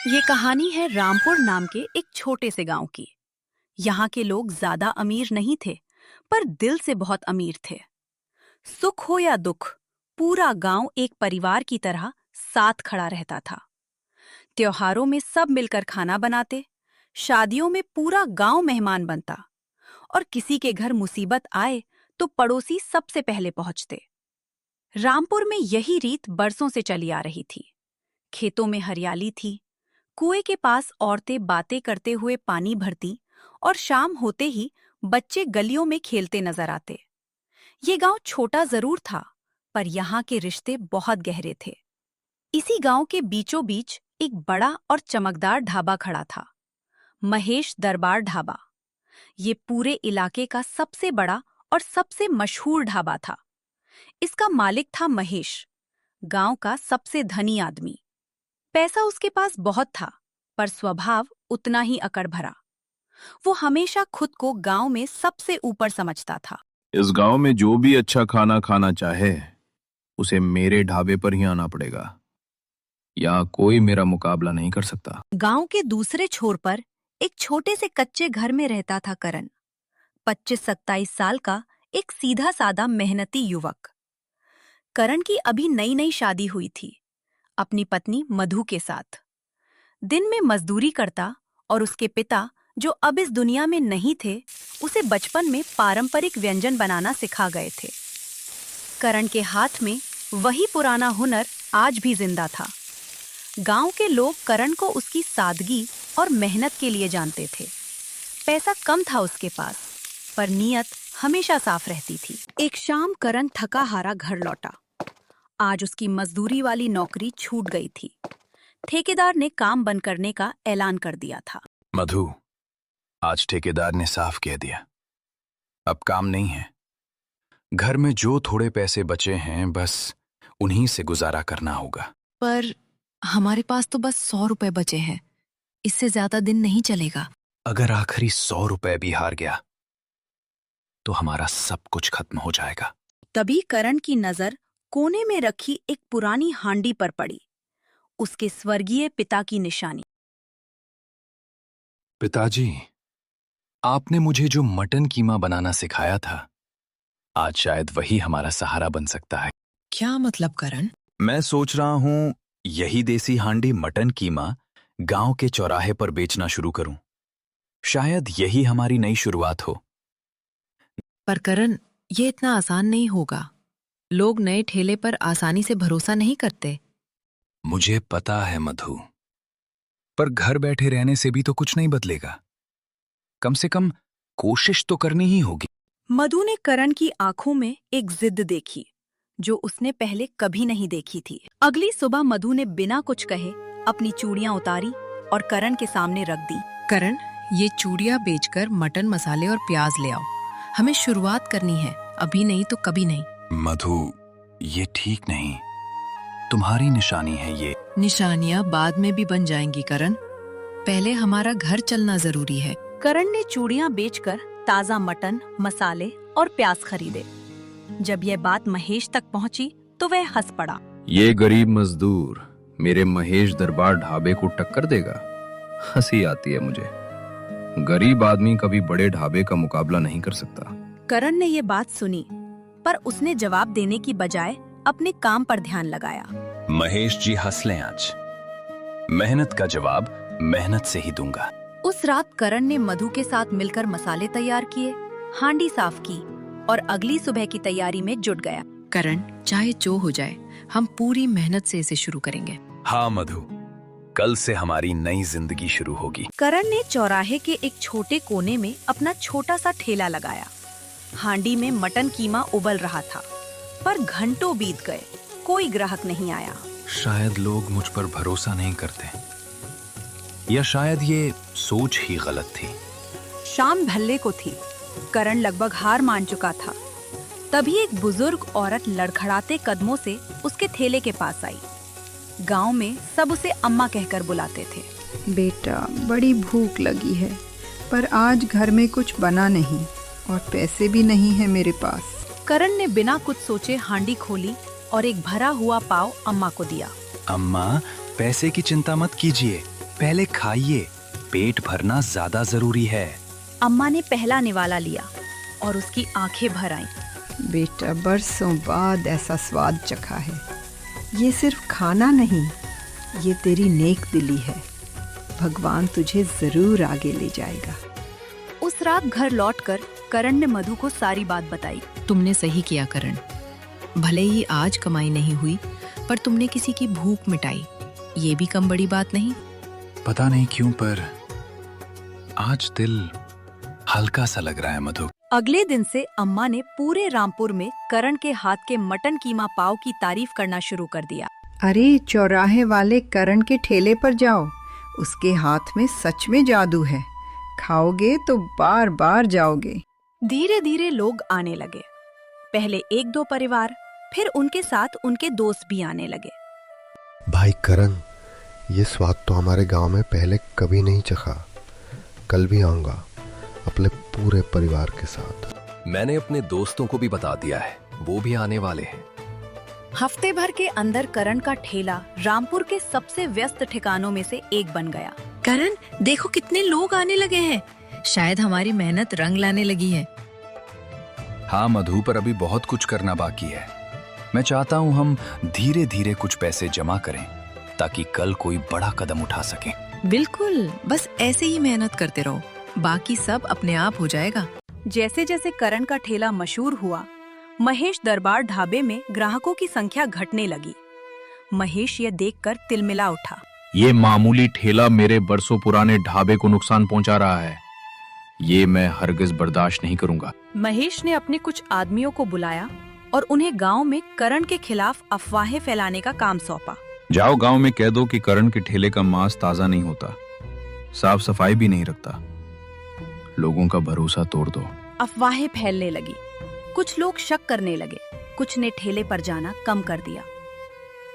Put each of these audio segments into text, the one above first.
ये कहानी है रामपुर नाम के एक छोटे से गांव की। यहाँ के लोग ज्यादा अमीर नहीं थे, पर दिल से बहुत अमीर थे। सुख हो या दुख, पूरा गांव एक परिवार की तरह साथ खड़ा रहता था। त्योहारों में सब मिलकर खाना बनाते, शादियों में पूरा गांव मेहमान बनता, और किसी के घर मुसीबत आए तो पड़ोसी सबसे पहले पहुंचते। रामपुर में यही रीत बरसों से चली आ रही थी। खेतों में हरियाली थी, कुएं के पास औरतें बातें करते हुए पानी भरती, और शाम होते ही बच्चे गलियों में खेलते नजर आते। ये गांव छोटा जरूर था, पर यहाँ के रिश्ते बहुत गहरे थे। इसी गांव के बीचों बीच एक बड़ा और चमकदार ढाबा खड़ा था, महेश दरबार ढाबा। ये पूरे इलाके का सबसे बड़ा और सबसे मशहूर ढाबा था। इसका मालिक था महेश, गांव का सबसे धनी आदमी। पैसा उसके पास बहुत था, पर स्वभाव उतना ही अकड़ भरा। वो हमेशा खुद को गांव में सबसे ऊपर समझता था। इस गांव में जो भी अच्छा खाना खाना चाहे, उसे मेरे ढाबे पर ही आना पड़ेगा। यहाँ कोई मेरा मुकाबला नहीं कर सकता। गांव के दूसरे छोर पर एक छोटे से कच्चे घर में रहता था करण, 25-27 साल का एक सीधा साधा मेहनती युवक। करण की अभी नई नई शादी हुई थी, अपनी पत्नी मधु के साथ। दिन में मजदूरी करता, और उसके पिता, जो अब इस दुनिया में नहीं थे, उसे बचपन में पारंपरिक व्यंजन बनाना सिखा गए थे। करण के हाथ में वही पुराना हुनर आज भी जिंदा था। गांव के लोग करण को उसकी सादगी और मेहनत के लिए जानते थे। पैसा कम था उसके पास, पर नीयत हमेशा साफ रहती थी। एक शाम करण थका हारा घर लौटा। आज उसकी मजदूरी वाली नौकरी छूट गई थी। ठेकेदार ने काम बंद करने का ऐलान कर दिया था। मधु, आज ठेकेदार ने साफ कह दिया, अब काम नहीं है। घर में जो थोड़े पैसे बचे हैं, बस उन्हीं से गुजारा करना होगा। पर हमारे पास तो बस 100 रुपए बचे हैं, इससे ज्यादा दिन नहीं चलेगा। अगर आखिरी 100 रुपए भी हार गया, तो हमारा सब कुछ खत्म हो जाएगा। तभी करण की नजर कोने में रखी एक पुरानी हांडी पर पड़ी, उसके स्वर्गीय पिता की निशानी। पिताजी, आपने मुझे जो मटन कीमा बनाना सिखाया था, आज शायद वही हमारा सहारा बन सकता है। क्या मतलब करण? मैं सोच रहा हूं, यही देसी हांडी मटन कीमा गांव के चौराहे पर बेचना शुरू करूं। शायद यही हमारी नई शुरुआत हो। पर करण, ये इतना आसान नहीं होगा। लोग नए ठेले पर आसानी से भरोसा नहीं करते। मुझे पता है मधु, पर घर बैठे रहने से भी तो कुछ नहीं बदलेगा। कम से कम कोशिश तो करनी ही होगी। मधु ने करण की आंखों में एक जिद देखी, जो उसने पहले कभी नहीं देखी थी। अगली सुबह मधु ने बिना कुछ कहे अपनी चूड़ियां उतारी और करण के सामने रख दी। करण, ये चूड़ियां बेचकर मटन मसाले और प्याज ले आओ। हमें शुरुआत करनी है, अभी नहीं तो कभी नहीं। मधु, ये ठीक नहीं। तुम्हारी निशानी है ये। निशानियां बाद में भी बन जाएंगी करण, पहले हमारा घर चलना जरूरी है। करण ने चूड़ियां बेचकर ताजा मटन, मसाले और प्याज खरीदे। जब यह बात महेश तक पहुंची तो वह हंस पड़ा। ये गरीब मजदूर मेरे महेश दरबार ढाबे को टक्कर देगा? हंसी आती है मुझे। गरीब आदमी कभी बड़े ढाबे का मुकाबला नहीं कर सकता। करण ने ये बात सुनी, पर उसने जवाब देने की बजाय अपने काम पर ध्यान लगाया। महेश जी हंस लें आज। मेहनत का जवाब मेहनत से ही दूंगा। उस रात करण ने मधु के साथ मिलकर मसाले तैयार किए, हांडी साफ की और अगली सुबह की तैयारी में जुट गया। करण, चाहे जो हो जाए, हम पूरी मेहनत से इसे शुरू करेंगे। हाँ मधु, कल से हमारी नई जिंदगी शुरू होगी। करण ने चौराहे के एक छोटे कोने में अपना छोटा सा ठेला लगाया। हांडी में मटन कीमा उबल रहा था, पर घंटों बीत गए, कोई ग्राहक नहीं आया। शायद लोग मुझ पर भरोसा नहीं करते, या शायद ये सोच ही गलत थी। शाम ढलने को थी, करण लगभग हार मान चुका था। तभी एक बुजुर्ग औरत लड़खड़ाते कदमों से उसके ठेले के पास आई। गांव में सब उसे अम्मा कहकर बुलाते थे। बेटा, बड़ी भूख लगी है, पर आज घर में कुछ बना नहीं और पैसे भी नहीं है मेरे पास। करण ने बिना कुछ सोचे हांडी खोली और एक भरा हुआ पाव अम्मा को दिया। अम्मा, पैसे की चिंता मत कीजिए, पहले खाइए, पेट भरना ज्यादा जरूरी है। अम्मा ने पहला निवाला लिया और उसकी आंखें भर आईं। बेटा, बरसों बाद ऐसा स्वाद चखा है। ये सिर्फ खाना नहीं, ये तेरी नेक दिली है। भगवान तुझे जरूर आगे ले जाएगा। उस रात घर लौटकर करण ने मधु को सारी बात बताई। तुमने सही किया करण। भले ही आज कमाई नहीं हुई, पर तुमने किसी की भूख मिटाई, ये भी कम बड़ी बात नहीं। पता नहीं क्यों पर आज दिल हल्का सा लग रहा है मधु। अगले दिन से अम्मा ने पूरे रामपुर में करण के हाथ के मटन कीमा पाव की तारीफ करना शुरू कर दिया। अरे, चौराहे वाले करण के ठेले पर जाओ, उसके हाथ में सच में जादू है। खाओगे तो बार बार जाओगे। धीरे धीरे लोग आने लगे। पहले 1-2 परिवार, फिर उनके साथ उनके दोस्त भी आने लगे। भाई करण, ये स्वाद तो हमारे गांव में पहले कभी नहीं चखा। कल भी आऊंगा अपने पूरे परिवार के साथ। मैंने अपने दोस्तों को भी बता दिया है, वो भी आने वाले हैं। हफ्ते भर के अंदर करण का ठेला रामपुर के सबसे व्यस्त ठिकानों में से एक बन गया। करण, देखो कितने लोग आने लगे हैं। शायद हमारी मेहनत रंग लाने लगी है। हाँ मधु, पर अभी बहुत कुछ करना बाकी है। मैं चाहता हूँ हम धीरे धीरे कुछ पैसे जमा करें ताकि कल कोई बड़ा कदम उठा सके। बिल्कुल, बस ऐसे ही मेहनत करते रहो, बाकी सब अपने आप हो जाएगा। जैसे जैसे करण का ठेला मशहूर हुआ, महेश दरबार ढाबे में ग्राहकों की संख्या घटने लगी। महेश यह देखकर तिलमिला उठा। ये मामूली ठेला मेरे बरसों पुराने ढाबे को नुकसान पहुंचा रहा है। ये मैं हरगिज बर्दाश्त नहीं करूंगा। महेश ने अपने कुछ आदमियों को बुलाया और उन्हें गांव में करण के खिलाफ अफवाहें फैलाने का काम सौंपा। जाओ गांव में कह दो कि करण के ठेले का मांस ताजा नहीं होता, साफ सफाई भी नहीं रखता। लोगों का भरोसा तोड़ दो। अफवाहें फैलने लगी। कुछ लोग शक करने लगे, कुछ ने ठेले पर जाना कम कर दिया।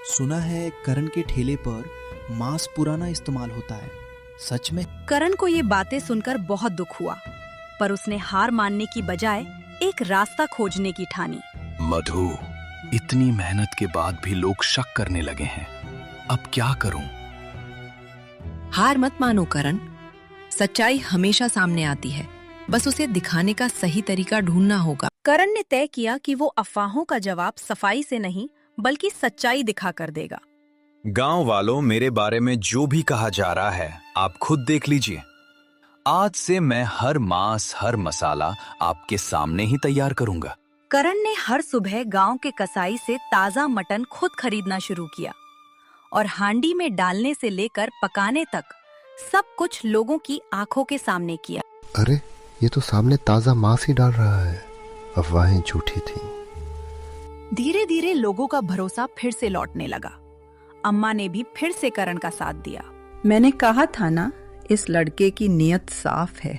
सुना है करण के ठेले पर मांस पुराना इस्तेमाल होता है, सच में? करण को ये बातें सुनकर बहुत दुख हुआ, पर उसने हार मानने की बजाय एक रास्ता खोजने की ठानी। मधु, इतनी मेहनत के बाद भी लोग शक करने लगे हैं, अब क्या करूं? हार मत मानो करण, सच्चाई हमेशा सामने आती है, बस उसे दिखाने का सही तरीका ढूंढना होगा। करण ने तय किया कि वो अफवाहों का जवाब सफाई से नहीं बल्कि सच्चाई दिखा कर देगा। गांव वालों, मेरे बारे में जो भी कहा जा रहा है आप खुद देख लीजिए। आज से मैं हर मांस, हर मसाला आपके सामने ही तैयार करूंगा। करण ने हर सुबह गांव के कसाई से ताजा मटन खुद खरीदना शुरू किया और हांडी में डालने से लेकर पकाने तक सब कुछ लोगों की आंखों के सामने किया। अरे, ये तो सामने ताजा मांस ही डाल रहा है। अफवाहें झूठी थी। धीरे धीरे लोगों का भरोसा फिर से लौटने लगा। अम्मा ने भी फिर से करण का साथ दिया। मैंने कहा था ना, इस लड़के की नीयत साफ है,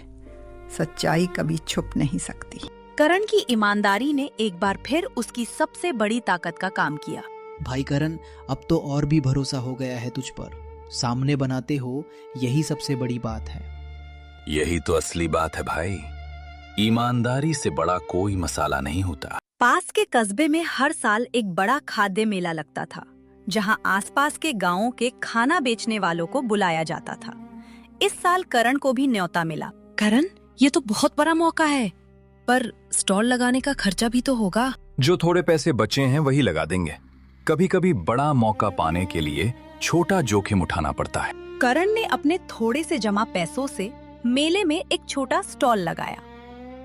सच्चाई कभी छुप नहीं सकती। करण की ईमानदारी ने एक बार फिर उसकी सबसे बड़ी ताकत का काम किया। भाई करण, अब तो और भी भरोसा हो गया है तुझ पर। सामने बनाते हो, यही सबसे बड़ी बात है। यही तो असली बात है भाई। ईमानदारी से बड़ा कोई मसाला नहीं होता। पास के कस्बे में हर साल एक बड़ा खाद्य मेला लगता था, जहां आसपास के गांवों के खाना बेचने वालों को बुलाया जाता था। इस साल करण को भी न्योता मिला। करण, ये तो बहुत बड़ा मौका है, पर स्टॉल लगाने का खर्चा भी तो होगा। जो थोड़े पैसे बचे हैं वही लगा देंगे। कभी कभी बड़ा मौका पाने के लिए छोटा जोखिम उठाना पड़ता है। करण ने अपने थोड़े से जमा पैसों से मेले में एक छोटा स्टॉल लगाया।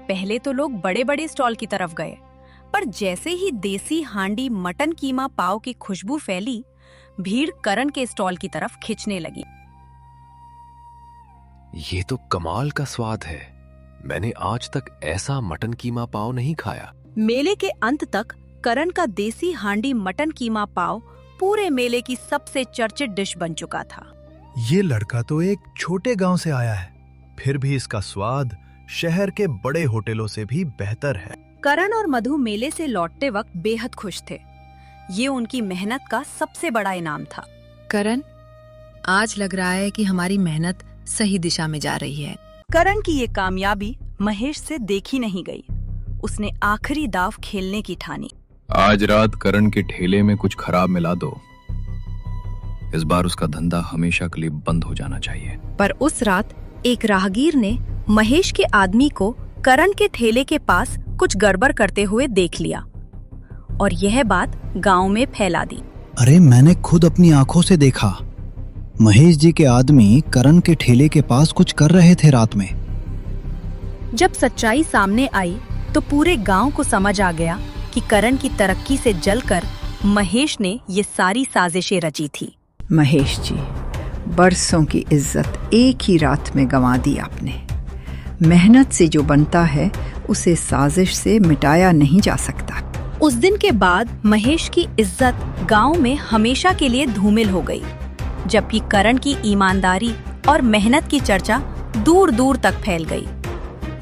पहले तो लोग बड़े बड़े स्टॉल की तरफ गए, पर जैसे ही देसी हांडी मटन कीमा पाव की खुशबू फैली, भीड़ करण के स्टॉल की तरफ खिंचने लगी। ये तो कमाल का स्वाद है। मैंने आज तक ऐसा मटन कीमा पाव नहीं खाया। मेले के अंत तक करण का देसी हांडी मटन कीमा पाव पूरे मेले की सबसे चर्चित डिश बन चुका था। ये लड़का तो एक छोटे गांव से आया है, फिर भी इसका स्वाद शहर के बड़े होटलों से भी बेहतर है। करण और मधु मेले से लौटते वक्त बेहद खुश थे। ये उनकी मेहनत का सबसे बड़ा इनाम था। करण, आज लग रहा है कि हमारी मेहनत सही दिशा में जा रही है। करण की ये कामयाबी महेश से देखी नहीं गई। उसने आखिरी दाव खेलने की ठानी। आज रात करण के ठेले में कुछ खराब मिला दो। इस बार उसका धंधा हमेशा के लिए बंद हो जाना चाहिए। पर उस रात एक राहगीर ने महेश के आदमी को करण के ठेले के पास कुछ गड़बड़ करते हुए देख लिया और यह बात गांव में फैला दी। अरे मैंने खुद अपनी आंखों से देखा, महेश जी के आदमी करण के ठेले के पास कुछ कर रहे थे रात में। जब सच्चाई सामने आई तो पूरे गांव को समझ आ गया कि करण की तरक्की से जलकर महेश ने ये सारी साजिशें रची थी। महेश जी, बरसों की इज्जत एक ही रात में गंवा दी आपने। मेहनत से जो बनता है उसे साजिश से मिटाया नहीं जा सकता। उस दिन के बाद महेश की इज्जत गांव में हमेशा के लिए धूमिल हो गई, जबकि करण की ईमानदारी और मेहनत की चर्चा दूर दूर तक फैल गई।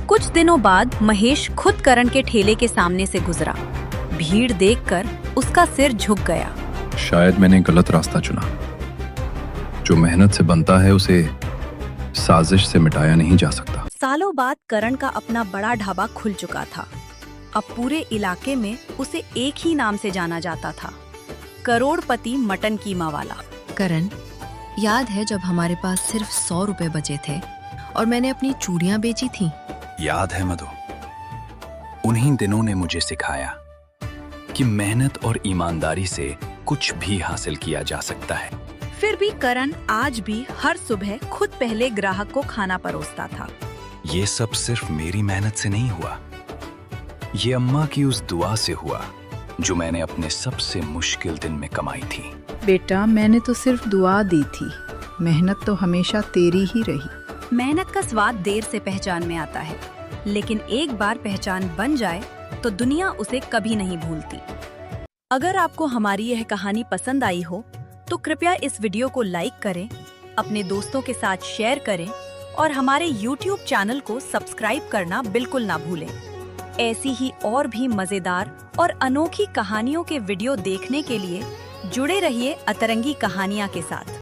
कुछ दिनों बाद महेश खुद करण के ठेले के सामने से गुजरा। भीड़ देखकर उसका सिर झुक गया। शायद मैंने गलत रास्ता चुना। जो मेहनत से बनता है उसे साजिश से मिटाया नहीं जा सकता। सालों बाद करण का अपना बड़ा ढाबा खुल चुका था। अब पूरे इलाके में उसे एक ही नाम से जाना जाता था, करोड़पति मटन कीमा वाला। करण, याद है जब हमारे पास सिर्फ 100 रुपए बचे थे और मैंने अपनी चूड़ियां बेची थी? याद है मधु, उन्हीं दिनों ने मुझे सिखाया कि मेहनत और ईमानदारी से कुछ भी हासिल किया जा सकता है। फिर भी करण आज भी हर सुबह खुद पहले ग्राहक को खाना परोसता था। ये सब सिर्फ मेरी मेहनत से नहीं हुआ, ये अम्मा की उस दुआ से हुआ जो मैंने अपने सबसे मुश्किल दिन में कमाई थी। बेटा, मैंने तो सिर्फ दुआ दी थी, मेहनत तो हमेशा तेरी ही रही। मेहनत का स्वाद देर से पहचान में आता है, लेकिन एक बार पहचान बन जाए तो दुनिया उसे कभी नहीं भूलती। अगर आपको हमारी यह कहानी पसंद आई हो तो कृपया इस वीडियो को लाइक करें, अपने दोस्तों के साथ शेयर करें और हमारे YouTube चैनल को सब्सक्राइब करना बिल्कुल ना भूलें। ऐसी ही और भी मजेदार और अनोखी कहानियों के वीडियो देखने के लिए जुड़े रहिए अतरंगी कहानियां के साथ।